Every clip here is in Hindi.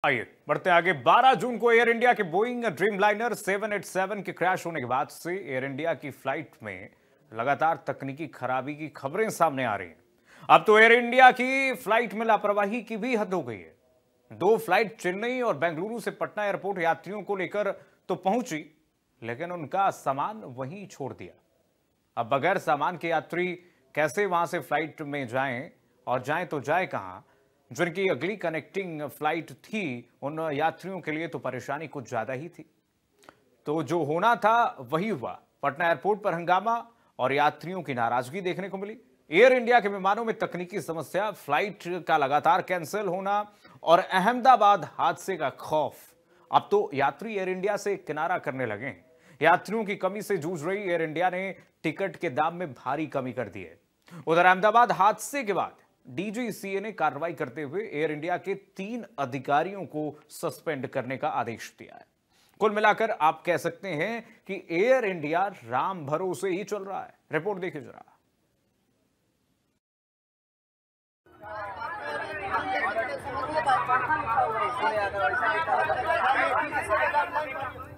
आइए बढ़ते आगे। 12 जून को एयर इंडिया के बोइंग ड्रीमलाइनर 787 के क्रैश होने के बाद से एयर इंडिया की फ्लाइट में लगातार तकनीकी खराबी की खबरें सामने आ रही हैं। अब तो एयर इंडिया की फ्लाइट में लापरवाही की भी हद हो गई है। 2 फ्लाइट चेन्नई और बेंगलुरु से पटना एयरपोर्ट यात्रियों को लेकर तो पहुंची, लेकिन उनका सामान वहीं छोड़ दिया। अब बगैर सामान के यात्री कैसे वहां से फ्लाइट में जाएं, और जाएं तो जाए कहां? जिनकी अगली कनेक्टिंग फ्लाइट थी, उन यात्रियों के लिए तो परेशानी कुछ ज्यादा ही थी। तो जो होना था वही हुआ। पटना एयरपोर्ट पर हंगामा और यात्रियों की नाराजगी देखने को मिली। एयर इंडिया के विमानों में तकनीकी समस्या, फ्लाइट का लगातार कैंसिल होना और अहमदाबाद हादसे का खौफ। अब तो यात्री एयर इंडिया से किनारा करने लगे हैं। यात्रियों की कमी से जूझ रही एयर इंडिया ने टिकट के दाम में भारी कमी कर दी है। उधर अहमदाबाद हादसे के बाद डीजीसीए ने कार्रवाई करते हुए एयर इंडिया के 3 अधिकारियों को सस्पेंड करने का आदेश दिया है। कुल मिलाकर आप कह सकते हैं कि एयर इंडिया राम भरोसे ही चल रहा है। रिपोर्ट देखिए जरा।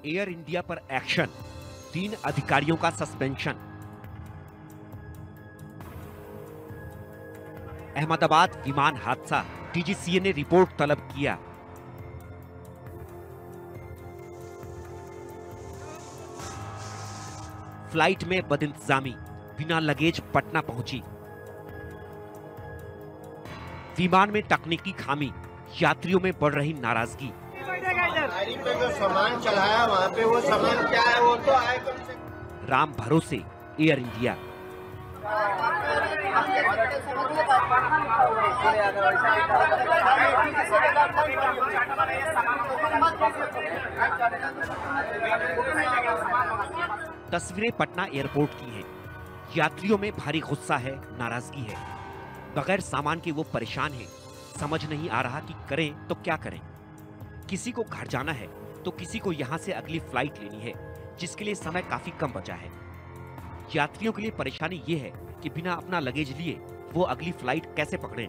एयर इंडिया पर एक्शन, 3 अधिकारियों का सस्पेंशन। अहमदाबाद विमान हादसा, डीजीसीए ने रिपोर्ट तलब किया। फ्लाइट में बदइंतजामी, बिना लगेज पटना पहुंची। विमान में तकनीकी खामी, यात्रियों में बढ़ रही नाराजगी। गाड़ी पे जो सामान चढ़ाया वहाँ पे वो सामान क्या है वो तो आए कम से कम। राम भरोसे एयर इंडिया। तस्वीरें पटना एयरपोर्ट की हैं। यात्रियों में भारी गुस्सा है, नाराजगी है। बगैर सामान के वो परेशान हैं। समझ नहीं आ रहा कि करें तो क्या करें। किसी को घर जाना है तो किसी को यहाँ से अगली फ्लाइट लेनी है, जिसके लिए समय काफी कम बचा है। यात्रियों के लिए परेशानी ये है कि बिना अपना लगेज लिए वो अगली फ्लाइट कैसे पकड़ें।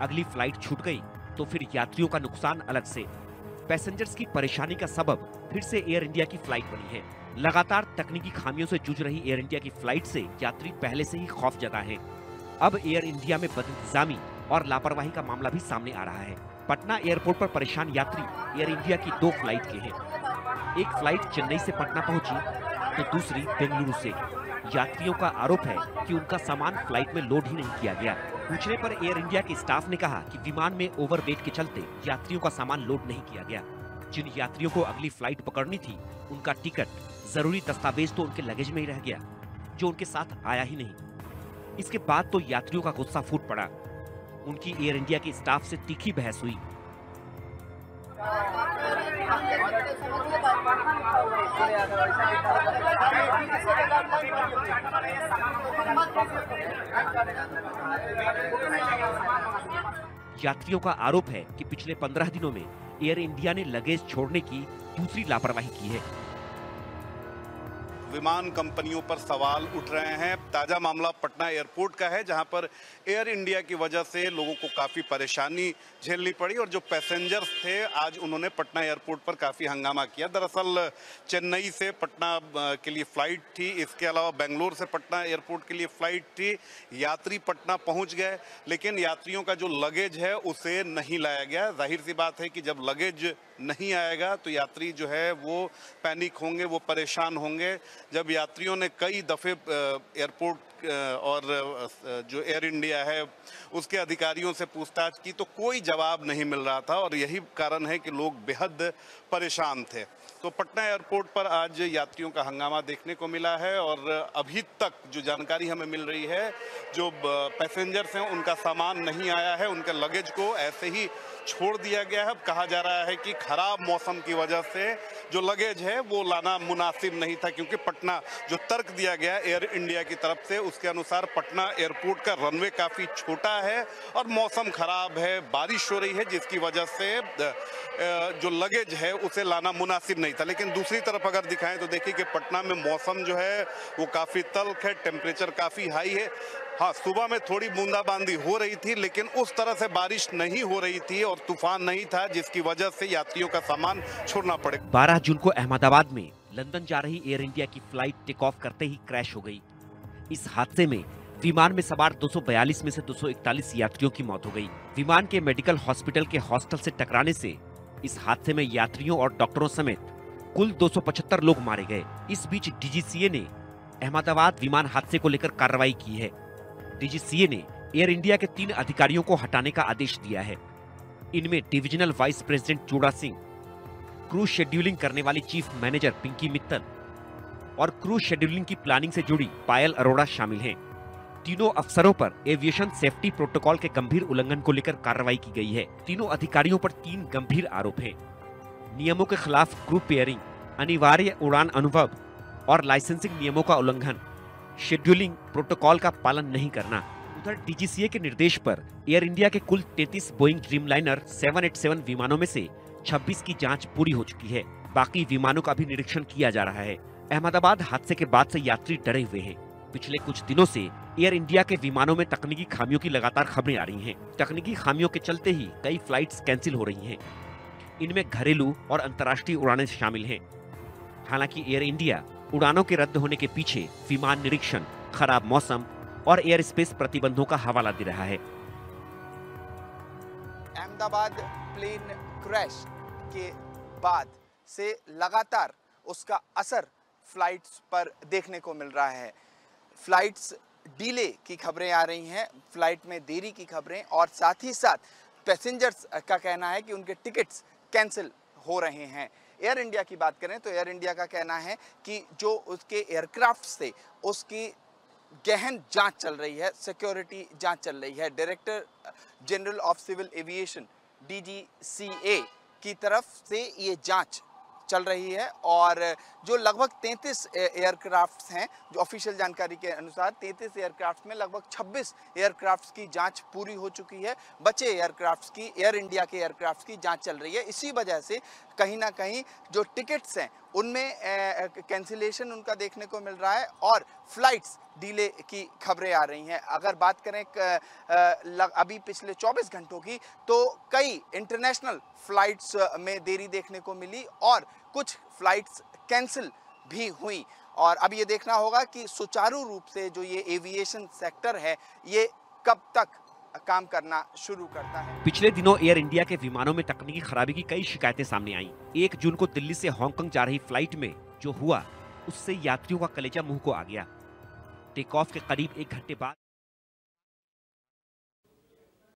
अगली फ्लाइट छूट गई तो फिर यात्रियों का नुकसान अलग से। पैसेंजर्स की परेशानी का सबब फिर से एयर इंडिया की फ्लाइट बनी है। लगातार तकनीकी खामियों से जूझ रही एयर इंडिया की फ्लाइट से यात्री पहले से ही खौफ जता है। अब एयर इंडिया में बदइंतजामी और लापरवाही का मामला भी सामने आ रहा है। पटना एयरपोर्ट पर परेशान यात्री एयर इंडिया की 2 फ्लाइट के हैं। एक फ्लाइट चेन्नई से पटना पहुंची तो दूसरी बेंगलुरु से। यात्रियों का आरोप है कि उनका सामान फ्लाइट में लोड ही नहीं किया गया। पूछने पर एयर इंडिया के स्टाफ ने कहा कि विमान में ओवरवेट के चलते यात्रियों का सामान लोड नहीं किया गया। जिन यात्रियों को अगली फ्लाइट पकड़नी थी, उनका टिकट, जरूरी दस्तावेज तो उनके लगेज में ही रह गया, जो उनके साथ आया ही नहीं। इसके बाद तो यात्रियों का गुस्सा फूट पड़ा। उनकी एयर इंडिया के स्टाफ से तीखी बहस हुई। यात्रियों का आरोप है कि पिछले 15 दिनों में एयर इंडिया ने लगेज छोड़ने की दूसरी लापरवाही की है। विमान कंपनियों पर सवाल उठ रहे हैं। ताजा मामला पटना एयरपोर्ट का है, जहां पर एयर इंडिया की वजह से लोगों को काफ़ी परेशानी झेलनी पड़ी और जो पैसेंजर्स थे आज उन्होंने पटना एयरपोर्ट पर काफ़ी हंगामा किया। दरअसल चेन्नई से पटना के लिए फ़्लाइट थी, इसके अलावा बेंगलोर से पटना एयरपोर्ट के लिए फ़्लाइट थी। यात्री पटना पहुंच गए, लेकिन यात्रियों का जो लगेज है उसे नहीं लाया गया। जाहिर सी बात है कि जब लगेज नहीं आएगा तो यात्री जो है वो पैनिक होंगे, वो परेशान होंगे। जब यात्रियों ने कई दफ़े एयरपोर्ट और जो एयर इंडिया है उसके अधिकारियों से पूछताछ की तो कोई जवाब नहीं मिल रहा था और यही कारण है कि लोग बेहद परेशान थे। तो पटना एयरपोर्ट पर आज यात्रियों का हंगामा देखने को मिला है और अभी तक जो जानकारी हमें मिल रही है, जो पैसेंजर्स हैं उनका सामान नहीं आया है, उनके लगेज को ऐसे ही छोड़ दिया गया है। कहा जा रहा है कि खराब मौसम की वजह से जो लगेज है वो लाना मुनासिब नहीं था, क्योंकि पटना जो तर्क दिया गया एयर इंडिया की तरफ से उसके अनुसार पटना एयरपोर्ट का रनवे काफ़ी छोटा है और मौसम खराब है, बारिश हो रही है, जिसकी वजह से जो लगेज है उसे लाना मुनासिब नहीं था। लेकिन दूसरी तरफ अगर दिखाएं तो देखिए कि पटना में मौसम जो है वो काफ़ी तल्ख है, टेम्परेचर काफ़ी हाई है। हाँ, सुबह में थोड़ी बूंदाबांदी हो रही थी, लेकिन उस तरह से बारिश नहीं हो रही थी और तूफान नहीं था, जिसकी वजह से यात्रियों का सामान छोड़ना पड़े। 12 जून को अहमदाबाद में लंदन जा रही एयर इंडिया की फ्लाइट टेक ऑफ करते ही क्रैश हो गई। इस हादसे में विमान में सवार 242 में से 241 यात्रियों की मौत हो गई। विमान के मेडिकल हॉस्पिटल के हॉस्टल से टकराने से इस हादसे में यात्रियों और डॉक्टरों समेत कुल 275 लोग मारे गए। इस बीच डीजीसीए ने अहमदाबाद विमान हादसे को लेकर कार्रवाई की है। डीजीसीए ने एयर इंडिया के 3 अधिकारियों को हटाने का आदेश दिया है। इनमें डिविजनल वाइस प्रेसिडेंट चोड़ा सिंह, क्रूज शेड्यूलिंग करने वाली चीफ मैनेजर पिंकी मित्तल और क्रूज शेड्यूलिंग की प्लानिंग से जुड़ी पायल अरोड़ा शामिल हैं। तीनों अफसरों पर एविएशन सेफ्टी प्रोटोकॉल के गंभीर उल्लंघन को लेकर कार्रवाई की गई है। तीनों अधिकारियों पर 3 गंभीर आरोप हैं। नियमों के खिलाफ क्रू पेयरिंग, अनिवार्य उड़ान अनुभव और लाइसेंसिंग नियमों का उल्लंघन, शेड्यूलिंग प्रोटोकॉल का पालन नहीं करना। उधर डीजीसीए के निर्देश पर एयर इंडिया के कुल 33 बोइंग ड्रीमलाइनर 787 विमानों में से 26 की जांच पूरी हो चुकी है। बाकी विमानों का भी निरीक्षण किया जा रहा है। अहमदाबाद हादसे के बाद से यात्री डरे हुए हैं। पिछले कुछ दिनों से एयर इंडिया के विमानों में तकनीकी खामियों की लगातार खबरें आ रही हैं। तकनीकी खामियों के चलते ही कई फ्लाइट्स कैंसिल हो रही हैं। इनमें घरेलू और अंतर्राष्ट्रीय उड़ानें शामिल हैं। हालांकि एयर इंडिया उड़ानों के रद्द होने के पीछे विमान निरीक्षण, खराब मौसम और एयर स्पेस प्रतिबंधों का हवाला दे रहा है। अहमदाबाद प्लेन क्रैश के बाद से लगातार उसका असर फ्लाइट्स पर देखने को मिल रहा है। फ्लाइट्स डिले की खबरें आ रही हैं, फ्लाइट में देरी की खबरें, और साथ ही साथ पैसेंजर्स का कहना है कि उनके टिकट्स कैंसिल हो रहे हैं। एयर इंडिया की बात करें तो एयर इंडिया का कहना है कि जो उसके एयरक्राफ्ट थे उसकी गहन जांच चल रही है, सिक्योरिटी जांच चल रही है। Director general of civil aviation DGCA की तरफ से ये जांच चल रही है और जो लगभग 33 एयरक्राफ्ट्स हैं, जो ऑफिशियल जानकारी के अनुसार 33 एयरक्राफ्ट में लगभग 26 एयरक्राफ्ट्स की जांच पूरी हो चुकी है। बचे एयरक्राफ्ट्स की, एयर इंडिया के एयरक्राफ्ट्स की जांच चल रही है। इसी वजह से कहीं ना कहीं जो टिकट्स हैं उनमें कैंसिलेशन उनका देखने को मिल रहा है और फ्लाइट्स डिले की खबरें आ रही हैं। अगर बात करें अभी पिछले 24 घंटों की, तो कई इंटरनेशनल फ्लाइट्स में देरी देखने को मिली और कुछ फ्लाइट्स कैंसिल भी हुई। और अब ये देखना होगा कि सुचारू रूप से जो ये एविएशन सेक्टर है ये कब तक काम करना शुरू करता है। पिछले दिनों एयर इंडिया के विमानों में तकनीकी खराबी की कई शिकायतें सामने आईं। 1 जून को दिल्ली से हांगकांग जा रही फ्लाइट में जो हुआ उससे यात्रियों का कलेजा मुंह को आ गया। टेक ऑफ के करीब 1 घंटे बाद